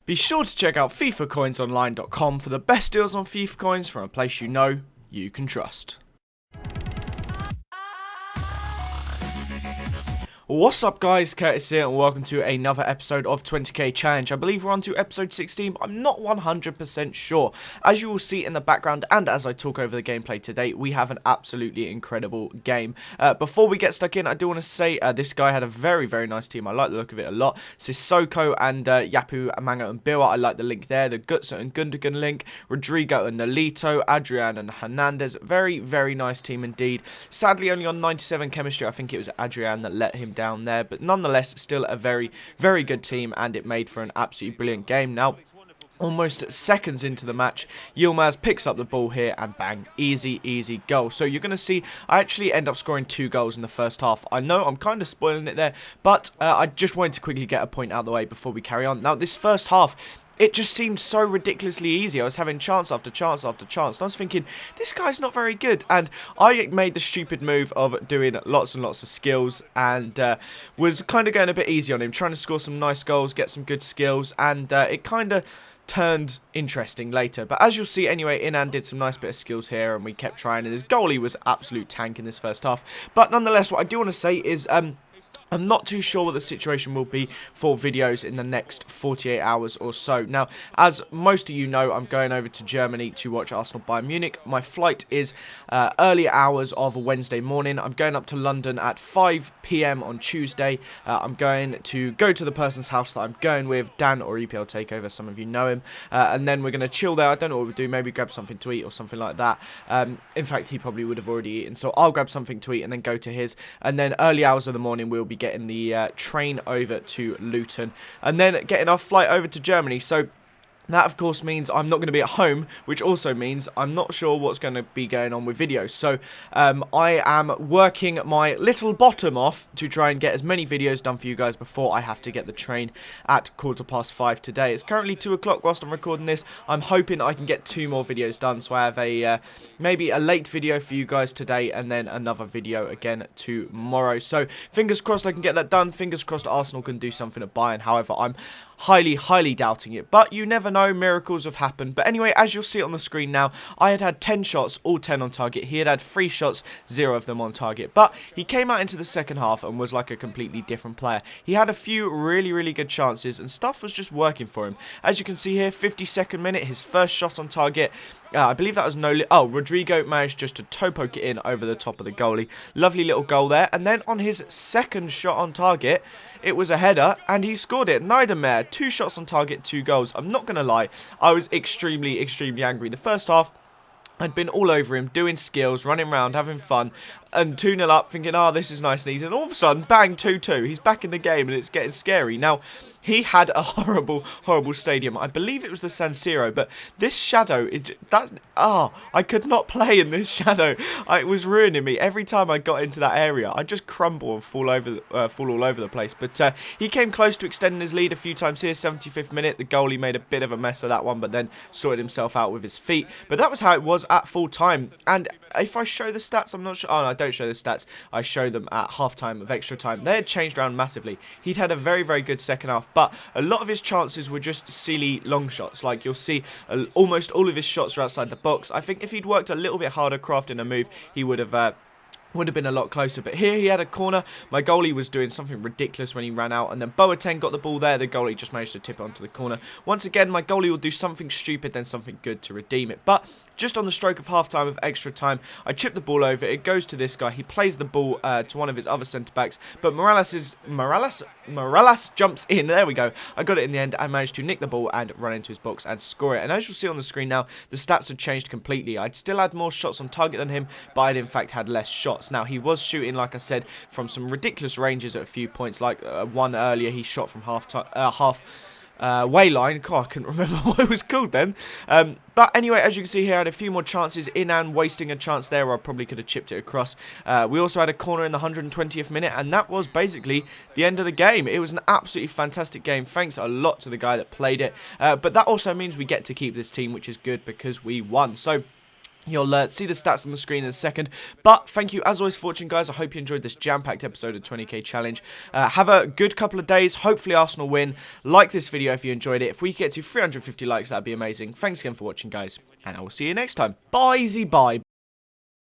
Be sure to check out FIFAcoinsonline.com for the best deals on FIFA coins from a place you know you can trust. What's up guys, Curtis here and welcome to another episode of 20k Challenge. I believe we're on to episode 16, but I'm not 100% sure. As you will see in the background and as I talk over the gameplay today, we have an absolutely incredible game. Before we get stuck in, I do want to say this guy had a very nice team. I like the look of it a lot. Sissoko and Yapu, Amanga and Biwa, I like the link there. The Gutsa and Gundogan link, Rodrigo and Nolito, Adrian and Hernandez. Very nice team indeed. Sadly only on 97 chemistry. I think it was Adrian that let him down there, but nonetheless still a very good team, and it made for an absolutely brilliant game. Now almost seconds into the match, Yilmaz picks up the ball here and bang, easy goal. So you're going to see I actually end up scoring 2 goals in the first half. I know I'm kind of spoiling it there, but I just wanted to quickly get a point out of the way before we carry on. Now this first half, it just seemed so ridiculously easy. I was having chance after chance after chance. And I was thinking, this guy's not very good. And I made the stupid move of doing lots and lots of skills. And was kind of going a bit easy on him. Trying to score some nice goals, get some good skills. And it kind of turned interesting later. But as you'll see anyway, Inan did some nice bit of skills here. And we kept trying. And his goalie was absolute tank in this first half. But nonetheless, what I do want to say is I'm not too sure what the situation will be for videos in the next 48 hours or so. Now, as most of you know, I'm going over to Germany to watch Arsenal Bayern Munich. My flight is early hours of a Wednesday morning. I'm going up to London at 5 PM on Tuesday. I'm going to go to the person's house that I'm going with, Dan or EPL Takeover, some of you know him. And then we're going to chill there. I don't know what we'll do, maybe grab something to eat or something like that. In fact, he probably would have already eaten, so I'll grab something to eat and then go to his. And then early hours of the morning, we'll be getting the train over to Luton and then getting our flight over to Germany. So that, of course, means I'm not going to be at home, which also means I'm not sure what's going to be going on with videos. So I am working my little bottom off to try and get as many videos done for you guys before I have to get the train at 5:15 today. It's currently 2 o'clock whilst I'm recording this. I'm hoping I can get 2 more videos done. So I have a maybe a late video for you guys today and then another video again tomorrow. So fingers crossed I can get that done. Fingers crossed Arsenal can do something at Bayern. However, I'm highly doubting it, but you never know, miracles have happened. But anyway, as you'll see on the screen now, I had 10 shots, all 10 on target. He had 3 shots, 0 of them on target, but he came out into the second half and was like a completely different player. He had a few really good chances and stuff was just working for him. As you can see here, 52nd minute, his first shot on target. I believe that was Rodrigo managed just to toe poke it in over the top of the goalie. Lovely little goal there. And then on his second shot on target, it was a header and he scored it. Niedermeyer, 2 shots on target, 2 goals. I'm not going to lie, I was extremely angry. The first half, I'd been all over him, doing skills, running around, having fun, and 2-0 up, thinking, oh, this is nice and easy. And all of a sudden, bang, 2-2. He's back in the game, and it's getting scary. Now, he had a horrible stadium. I believe it was the San Siro, but this shadow is I could not play in this shadow. It was ruining me. Every time I got into that area, I'd just crumble and fall all over the place. But he came close to extending his lead a few times here. 75th minute, the goalie made a bit of a mess of that one, but then sorted himself out with his feet. But that was how it was at full time. And if I show the stats, I'm not sure. Oh, no, I don't show the stats. I show them at half-time of extra time. They had changed around massively. He'd had a very good second half, but a lot of his chances were just silly long shots. Like you'll see, almost all of his shots are outside the box. I think if he'd worked a little bit harder crafting a move, he would have been a lot closer. But here he had a corner. My goalie was doing something ridiculous when he ran out, and then Boateng got the ball there. The goalie just managed to tip it onto the corner. Once again, my goalie will do something stupid, then something good to redeem it. But just on the stroke of half-time of extra time, I chip the ball over. It goes to this guy. He plays the ball to one of his other centre-backs, but Morales jumps in. There we go. I got it in the end. I managed to nick the ball and run into his box and score it. And as you'll see on the screen now, the stats have changed completely. I'd still had more shots on target than him, but I'd in fact had less shots. Now, he was shooting, like I said, from some ridiculous ranges at a few points. Like one earlier, he shot from half Wayline. God, I couldn't remember what it was called then. But anyway, as you can see here, I had a few more chances. Inan wasting a chance there, where I probably could have chipped it across. We also had a corner in the 120th minute, and that was basically the end of the game. It was an absolutely fantastic game. Thanks a lot to the guy that played it. But that also means we get to keep this team, which is good because we won. So You'll see the stats on the screen in a second, but thank you as always for watching, guys. I hope you enjoyed this jam-packed episode of 20k challenge. Have a good couple of days. Hopefully Arsenal win. Like this video if you enjoyed it. If we get to 350 likes, that'd be amazing. Thanks again for watching, guys, and I will see you next time. Bye, bye.